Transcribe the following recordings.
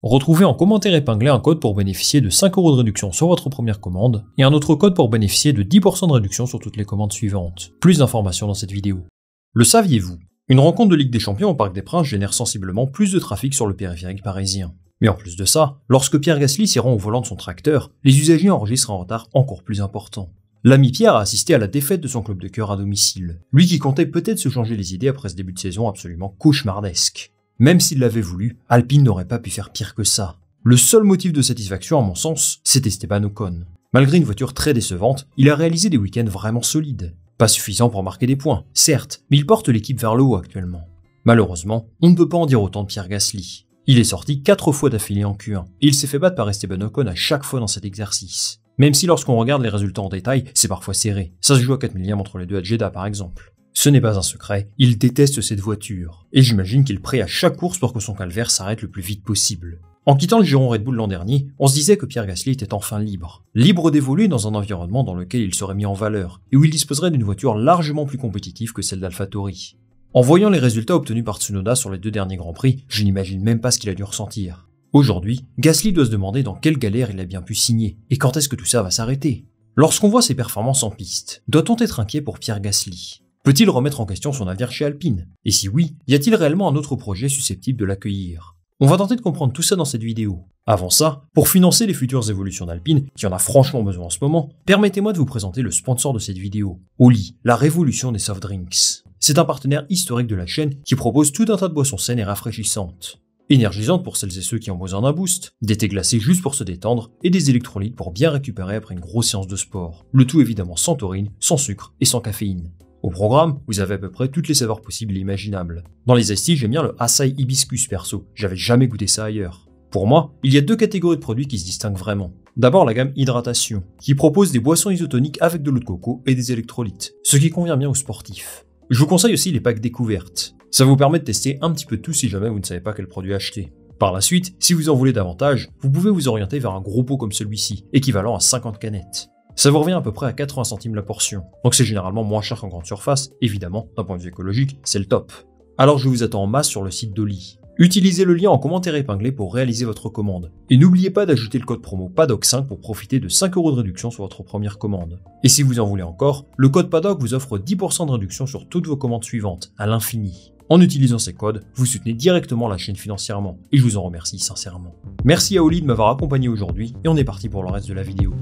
Retrouvez en commentaire épinglé un code pour bénéficier de 5 € de réduction sur votre première commande et un autre code pour bénéficier de 10% de réduction sur toutes les commandes suivantes. Plus d'informations dans cette vidéo. Le saviez-vous? Une rencontre de Ligue des Champions au Parc des Princes génère sensiblement plus de trafic sur le périphérique parisien. Mais en plus de ça, lorsque Pierre Gasly s'y rend au volant de son tracteur, les usagers enregistrent un retard encore plus important. L'ami Pierre a assisté à la défaite de son club de cœur à domicile, lui qui comptait peut-être se changer les idées après ce début de saison absolument cauchemardesque. Même s'il l'avait voulu, Alpine n'aurait pas pu faire pire que ça. Le seul motif de satisfaction, à mon sens, c'est Esteban Ocon. Malgré une voiture très décevante, il a réalisé des week-ends vraiment solides. Pas suffisant pour marquer des points, certes, mais il porte l'équipe vers le haut actuellement. Malheureusement, on ne peut pas en dire autant de Pierre Gasly. Il est sorti 4 fois d'affilée en Q1, et il s'est fait battre par Esteban Ocon à chaque fois dans cet exercice. Même si lorsqu'on regarde les résultats en détail, c'est parfois serré. Ça se joue à 4 millièmes entre les deux à Jeddah par exemple. Ce n'est pas un secret, il déteste cette voiture, et j'imagine qu'il prie à chaque course pour que son calvaire s'arrête le plus vite possible. En quittant le giron Red Bull l'an dernier, on se disait que Pierre Gasly était enfin libre. Libre d'évoluer dans un environnement dans lequel il serait mis en valeur, et où il disposerait d'une voiture largement plus compétitive que celle d'AlphaTauri. En voyant les résultats obtenus par Tsunoda sur les 2 derniers Grands Prix, je n'imagine même pas ce qu'il a dû ressentir. Aujourd'hui, Gasly doit se demander dans quelle galère il a bien pu signer, et quand est-ce que tout ça va s'arrêter. Lorsqu'on voit ses performances en piste, doit-on être inquiet pour Pierre Gasly? Peut-il remettre en question son avenir chez Alpine? Et si oui, y a-t-il réellement un autre projet susceptible de l'accueillir? On va tenter de comprendre tout ça dans cette vidéo. Avant ça, pour financer les futures évolutions d'Alpine, qui en a franchement besoin en ce moment, permettez-moi de vous présenter le sponsor de cette vidéo, Oli, la révolution des soft drinks. C'est un partenaire historique de la chaîne qui propose tout un tas de boissons saines et rafraîchissantes. Énergisantes pour celles et ceux qui ont besoin d'un boost, des thés glacés juste pour se détendre et des électrolytes pour bien récupérer après une grosse séance de sport. Le tout évidemment sans taurine, sans sucre et sans caféine. Au programme, vous avez à peu près toutes les saveurs possibles et imaginables. Dans les iced j'aime bien le Açaï Hibiscus perso, j'avais jamais goûté ça ailleurs. Pour moi, il y a 2 catégories de produits qui se distinguent vraiment. D'abord la gamme Hydratation, qui propose des boissons isotoniques avec de l'eau de coco et des électrolytes, ce qui convient bien aux sportifs. Je vous conseille aussi les packs découvertes. Ça vous permet de tester un petit peu tout si jamais vous ne savez pas quel produit acheter. Par la suite, si vous en voulez davantage, vous pouvez vous orienter vers un gros pot comme celui-ci, équivalent à 50 canettes. Ça vous revient à peu près à 80 centimes la portion, donc c'est généralement moins cher qu'en grande surface, évidemment, d'un point de vue écologique, c'est le top. Alors je vous attends en masse sur le site d'Oli. Utilisez le lien en commentaire épinglé pour réaliser votre commande. Et n'oubliez pas d'ajouter le code promo PADDOC5 pour profiter de 5 € de réduction sur votre première commande. Et si vous en voulez encore, le code PADDOC vous offre 10% de réduction sur toutes vos commandes suivantes, à l'infini. En utilisant ces codes, vous soutenez directement la chaîne financièrement, et je vous en remercie sincèrement. Merci à Oli de m'avoir accompagné aujourd'hui, et on est parti pour le reste de la vidéo.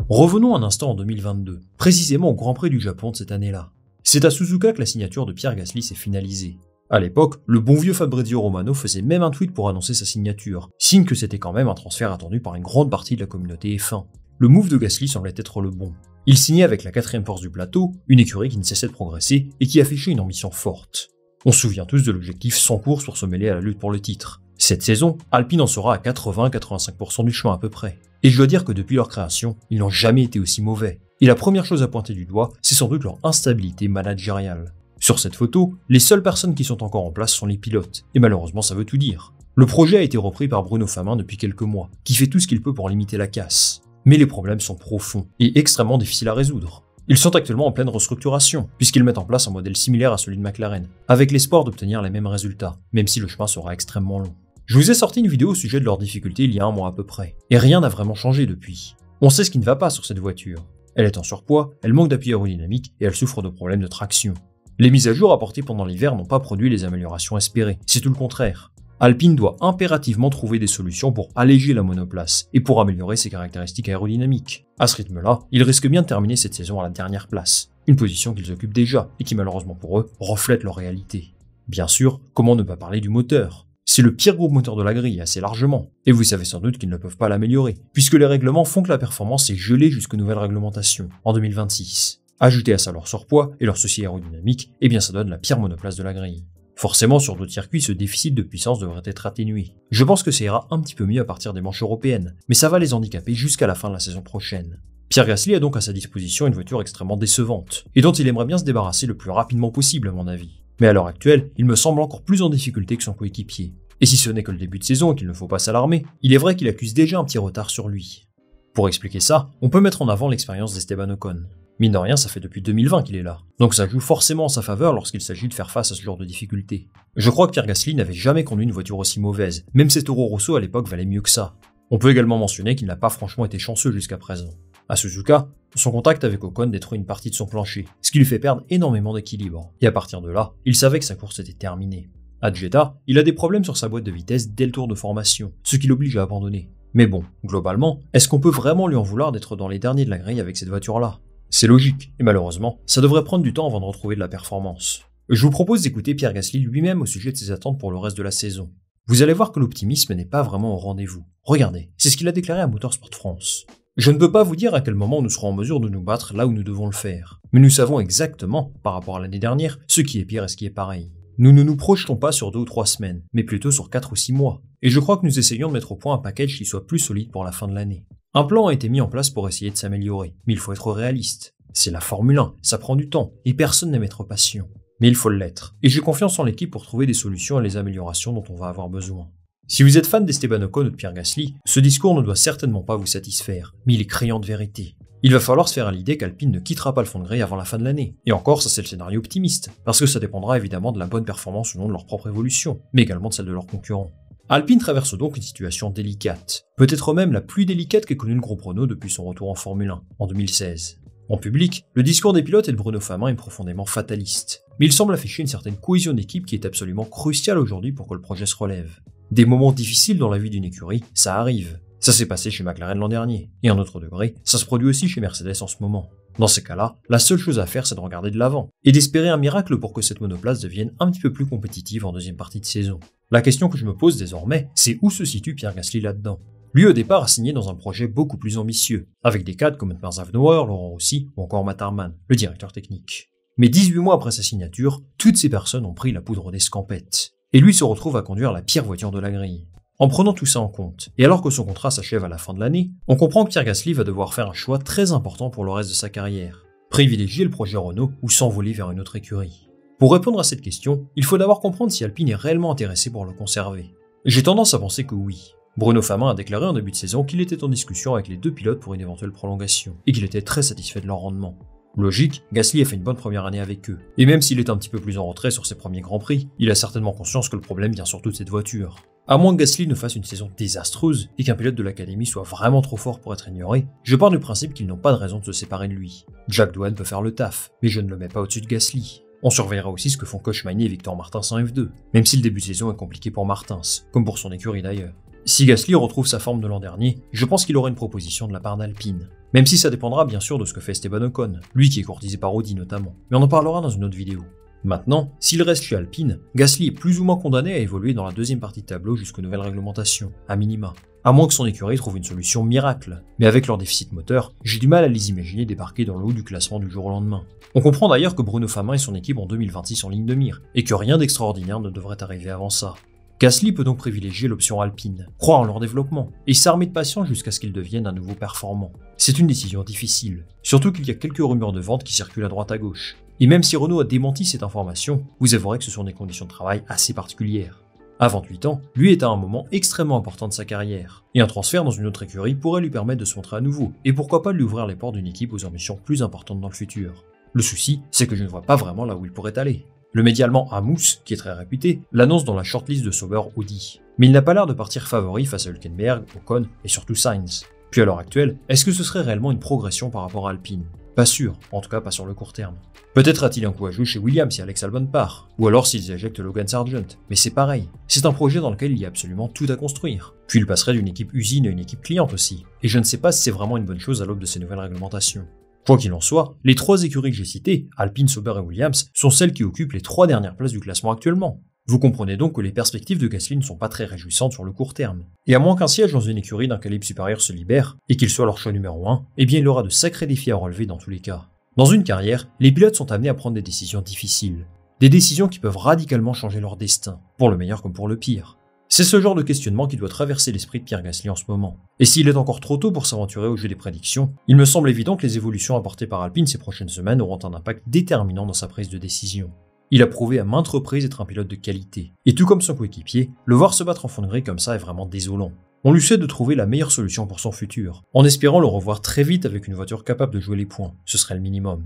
Revenons un instant en 2022, précisément au Grand Prix du Japon de cette année-là. C'est à Suzuka que la signature de Pierre Gasly s'est finalisée. À l'époque, le bon vieux Fabrizio Romano faisait même un tweet pour annoncer sa signature, signe que c'était quand même un transfert attendu par une grande partie de la communauté F1. Le move de Gasly semblait être le bon. Il signait avec la 4ème force du plateau, une écurie qui ne cessait de progresser et qui affichait une ambition forte. On se souvient tous de l'objectif 100 courses pour se mêler à la lutte pour le titre. Cette saison, Alpine en sera à 80-85% du chemin à peu près. Et je dois dire que depuis leur création, ils n'ont jamais été aussi mauvais. Et la première chose à pointer du doigt, c'est sans doute leur instabilité managériale. Sur cette photo, les seules personnes qui sont encore en place sont les pilotes, et malheureusement ça veut tout dire. Le projet a été repris par Bruno Famin depuis quelques mois, qui fait tout ce qu'il peut pour limiter la casse. Mais les problèmes sont profonds, et extrêmement difficiles à résoudre. Ils sont actuellement en pleine restructuration, puisqu'ils mettent en place un modèle similaire à celui de McLaren, avec l'espoir d'obtenir les mêmes résultats, même si le chemin sera extrêmement long. Je vous ai sorti une vidéo au sujet de leurs difficultés il y a un mois à peu près, et rien n'a vraiment changé depuis. On sait ce qui ne va pas sur cette voiture. Elle est en surpoids, elle manque d'appui aérodynamique et elle souffre de problèmes de traction. Les mises à jour apportées pendant l'hiver n'ont pas produit les améliorations espérées, c'est tout le contraire. Alpine doit impérativement trouver des solutions pour alléger la monoplace et pour améliorer ses caractéristiques aérodynamiques. À ce rythme-là, ils risquent bien de terminer cette saison à la dernière place, une position qu'ils occupent déjà et qui malheureusement pour eux reflète leur réalité. Bien sûr, comment ne pas parler du moteur ? C'est le pire groupe moteur de la grille, assez largement. Et vous savez sans doute qu'ils ne peuvent pas l'améliorer, puisque les règlements font que la performance est gelée jusqu'aux nouvelles réglementations, en 2026. Ajoutez à ça leur surpoids et leur souci aérodynamique, et bien ça donne la pire monoplace de la grille. Forcément, sur d'autres circuits, ce déficit de puissance devrait être atténué. Je pense que ça ira un petit peu mieux à partir des manches européennes, mais ça va les handicaper jusqu'à la fin de la saison prochaine. Pierre Gasly a donc à sa disposition une voiture extrêmement décevante, et dont il aimerait bien se débarrasser le plus rapidement possible à mon avis. Mais à l'heure actuelle, il me semble encore plus en difficulté que son coéquipier. Et si ce n'est que le début de saison et qu'il ne faut pas s'alarmer, il est vrai qu'il accuse déjà un petit retard sur lui. Pour expliquer ça, on peut mettre en avant l'expérience d'Esteban Ocon. Mine de rien, ça fait depuis 2020 qu'il est là. Donc ça joue forcément en sa faveur lorsqu'il s'agit de faire face à ce genre de difficultés. Je crois que Pierre Gasly n'avait jamais conduit une voiture aussi mauvaise, même ses Toro Rosso à l'époque valaient mieux que ça. On peut également mentionner qu'il n'a pas franchement été chanceux jusqu'à présent. À Suzuka, son contact avec Ocon détruit une partie de son plancher, ce qui lui fait perdre énormément d'équilibre. Et à partir de là, il savait que sa course était terminée. À Jeddah, il a des problèmes sur sa boîte de vitesse dès le tour de formation, ce qui l'oblige à abandonner. Mais bon, globalement, est-ce qu'on peut vraiment lui en vouloir d'être dans les derniers de la grille avec cette voiture-là? C'est logique, et malheureusement, ça devrait prendre du temps avant de retrouver de la performance. Je vous propose d'écouter Pierre Gasly lui-même au sujet de ses attentes pour le reste de la saison. Vous allez voir que l'optimisme n'est pas vraiment au rendez-vous. Regardez, c'est ce qu'il a déclaré à Motorsport France. Je ne peux pas vous dire à quel moment nous serons en mesure de nous battre là où nous devons le faire. Mais nous savons exactement, par rapport à l'année dernière, ce qui est pire et ce qui est pareil. Nous ne nous projetons pas sur 2 ou 3 semaines, mais plutôt sur 4 ou 6 mois. Et je crois que nous essayons de mettre au point un package qui soit plus solide pour la fin de l'année. Un plan a été mis en place pour essayer de s'améliorer, mais il faut être réaliste. C'est la Formule 1, ça prend du temps, et personne n'aime être patient. Mais il faut l'être. Et j'ai confiance en l'équipe pour trouver des solutions et les améliorations dont on va avoir besoin. Si vous êtes fan d'Esteban Ocon ou de Pierre Gasly, ce discours ne doit certainement pas vous satisfaire, mais il est criant de vérité. Il va falloir se faire à l'idée qu'Alpine ne quittera pas le fond de grille avant la fin de l'année. Et encore, ça c'est le scénario optimiste, parce que ça dépendra évidemment de la bonne performance ou non de leur propre évolution, mais également de celle de leurs concurrents. Alpine traverse donc une situation délicate, peut-être même la plus délicate qu'ait connue le groupe Renault depuis son retour en Formule 1, en 2016. En public, le discours des pilotes et de Bruno Famin est profondément fataliste, mais il semble afficher une certaine cohésion d'équipe qui est absolument cruciale aujourd'hui pour que le projet se relève. Des moments difficiles dans la vie d'une écurie, ça arrive. Ça s'est passé chez McLaren l'an dernier, et à un autre degré, ça se produit aussi chez Mercedes en ce moment. Dans ces cas-là, la seule chose à faire c'est de regarder de l'avant, et d'espérer un miracle pour que cette monoplace devienne un petit peu plus compétitive en deuxième partie de saison. La question que je me pose désormais, c'est où se situe Pierre Gasly là-dedans? Lui au départ a signé dans un projet beaucoup plus ambitieux, avec des cadres comme Otmar Szafnauer, Laurent Rossi ou encore Matt Harman, le directeur technique. Mais 18 mois après sa signature, toutes ces personnes ont pris la poudre d'escampette. Et lui se retrouve à conduire la pire voiture de la grille. En prenant tout ça en compte, et alors que son contrat s'achève à la fin de l'année, on comprend que Pierre Gasly va devoir faire un choix très important pour le reste de sa carrière. Privilégier le projet Renault ou s'envoler vers une autre écurie. Pour répondre à cette question, il faut d'abord comprendre si Alpine est réellement intéressé pour le conserver. J'ai tendance à penser que oui. Bruno Famin a déclaré en début de saison qu'il était en discussion avec les 2 pilotes pour une éventuelle prolongation, et qu'il était très satisfait de leur rendement. Logique, Gasly a fait une bonne première année avec eux, et même s'il est un petit peu plus en retrait sur ses premiers Grands Prix, il a certainement conscience que le problème vient surtout de cette voiture. À moins que Gasly ne fasse une saison désastreuse et qu'un pilote de l'académie soit vraiment trop fort pour être ignoré, je pars du principe qu'ils n'ont pas de raison de se séparer de lui. Jack Doohan peut faire le taf, mais je ne le mets pas au-dessus de Gasly. On surveillera aussi ce que font Kochmani et Victor Martins en F2, même si le début de saison est compliqué pour Martins, comme pour son écurie d'ailleurs. Si Gasly retrouve sa forme de l'an dernier, je pense qu'il aura une proposition de la part d'Alpine. Même si ça dépendra bien sûr de ce que fait Esteban Ocon, lui qui est courtisé par Audi notamment, mais on en parlera dans une autre vidéo. Maintenant, s'il reste chez Alpine, Gasly est plus ou moins condamné à évoluer dans la deuxième partie de tableau jusqu'aux nouvelles réglementations, à minima. À moins que son écurie trouve une solution miracle. Mais avec leur déficit moteur, j'ai du mal à les imaginer débarquer dans le haut du classement du jour au lendemain. On comprend d'ailleurs que Bruno Famin et son équipe en 2026 en ligne de mire, et que rien d'extraordinaire ne devrait arriver avant ça. Gasly peut donc privilégier l'option Alpine, croire en leur développement, et s'armer de patience jusqu'à ce qu'ils deviennent à nouveau performants. C'est une décision difficile, surtout qu'il y a quelques rumeurs de vente qui circulent à droite à gauche. Et même si Renault a démenti cette information, vous avouerez que ce sont des conditions de travail assez particulières. À 28 ans, lui est à un moment extrêmement important de sa carrière, et un transfert dans une autre écurie pourrait lui permettre de se montrer à nouveau, et pourquoi pas lui ouvrir les portes d'une équipe aux ambitions plus importantes dans le futur. Le souci, c'est que je ne vois pas vraiment là où il pourrait aller. Le média allemand Amos, qui est très réputé, l'annonce dans la shortlist de Sauber Audi. Mais il n'a pas l'air de partir favori face à Hülkenberg, Ocon et surtout Sainz. Puis à l'heure actuelle, est-ce que ce serait réellement une progression par rapport à Alpine? Pas sûr, en tout cas pas sur le court terme. Peut-être a-t-il un coup à jouer chez Williams si Alex Albon part, ou alors s'ils éjectent Logan Sargent, mais c'est pareil. C'est un projet dans lequel il y a absolument tout à construire. Puis il passerait d'une équipe usine à une équipe cliente aussi, et je ne sais pas si c'est vraiment une bonne chose à l'aube de ces nouvelles réglementations. Quoi qu'il en soit, les 3 écuries que j'ai citées, Alpine, Sauber et Williams, sont celles qui occupent les 3 dernières places du classement actuellement. Vous comprenez donc que les perspectives de Gasly ne sont pas très réjouissantes sur le court terme. Et à moins qu'un siège dans une écurie d'un calibre supérieur se libère, et qu'il soit leur choix numéro 1, eh bien il aura de sacrés défis à relever dans tous les cas. Dans une carrière, les pilotes sont amenés à prendre des décisions difficiles. Des décisions qui peuvent radicalement changer leur destin, pour le meilleur comme pour le pire. C'est ce genre de questionnement qui doit traverser l'esprit de Pierre Gasly en ce moment. Et s'il est encore trop tôt pour s'aventurer au jeu des prédictions, il me semble évident que les évolutions apportées par Alpine ces prochaines semaines auront un impact déterminant dans sa prise de décision. Il a prouvé à maintes reprises être un pilote de qualité. Et tout comme son coéquipier, le voir se battre en fond de grille comme ça est vraiment désolant. On lui souhaite de trouver la meilleure solution pour son futur, en espérant le revoir très vite avec une voiture capable de jouer les points. Ce serait le minimum.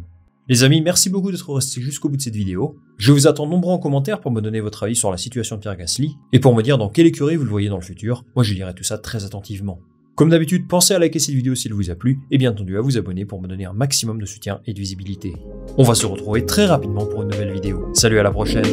Les amis, merci beaucoup d'être restés jusqu'au bout de cette vidéo. Je vous attends nombreux en commentaire pour me donner votre avis sur la situation de Pierre Gasly et pour me dire dans quelle écurie vous le voyez dans le futur. Moi, je lirai tout ça très attentivement. Comme d'habitude, pensez à liker cette vidéo s'il vous a plu et bien entendu à vous abonner pour me donner un maximum de soutien et de visibilité. On va se retrouver très rapidement pour une nouvelle vidéo. Salut, à la prochaine!